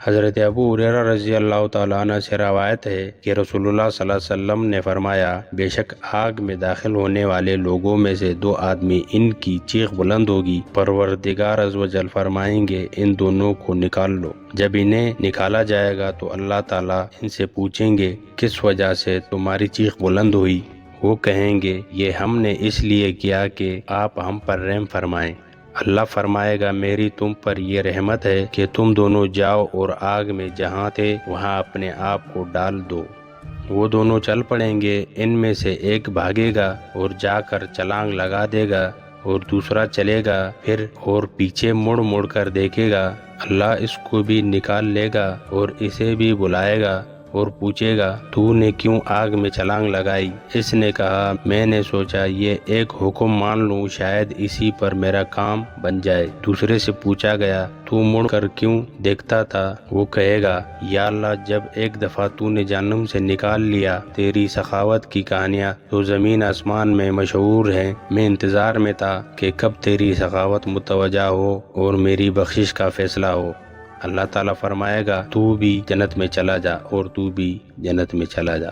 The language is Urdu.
حضرت ابو ہریرہ رضی اللہ تعالیٰ عنہ سے روایت ہے کہ رسول اللہ صلی اللہ علیہ وسلم نے فرمایا، بے شک آگ میں داخل ہونے والے لوگوں میں سے دو آدمی ان کی چیخ بلند ہوگی، پروردگار عز و جل فرمائیں گے ان دونوں کو نکال لو۔ جب انہیں نکالا جائے گا تو اللہ تعالیٰ ان سے پوچھیں گے کس وجہ سے تمہاری چیخ بلند ہوئی؟ وہ کہیں گے یہ ہم نے اس لیے کیا کہ آپ ہم پر رحم فرمائیں۔ اللہ فرمائے گا میری تم پر یہ رحمت ہے کہ تم دونوں جاؤ اور آگ میں جہاں تھے وہاں اپنے آپ کو ڈال دو۔ وہ دونوں چل پڑیں گے، ان میں سے ایک بھاگے گا اور جا کر چھلانگ لگا دے گا اور دوسرا چلے گا پھر اور پیچھے مڑ مڑ کر دیکھے گا۔ اللہ اس کو بھی نکال لے گا اور اسے بھی بلائے گا اور پوچھے گا تو نے کیوں آگ میں چھلانگ لگائی؟ اس نے کہا میں نے سوچا یہ ایک حکم مان لوں، شاید اسی پر میرا کام بن جائے۔ دوسرے سے پوچھا گیا تو مڑ کر کیوں دیکھتا تھا؟ وہ کہے گا یا اللہ جب ایک دفعہ تو نے جہنم سے نکال لیا، تیری سخاوت کی کہانیاں تو زمین آسمان میں مشہور ہیں، میں انتظار میں تھا کہ کب تیری سخاوت متوجہ ہو اور میری بخشش کا فیصلہ ہو۔ اللہ تعالیٰ فرمائے گا تو بھی جنت میں چلا جا اور تو بھی جنت میں چلا جا۔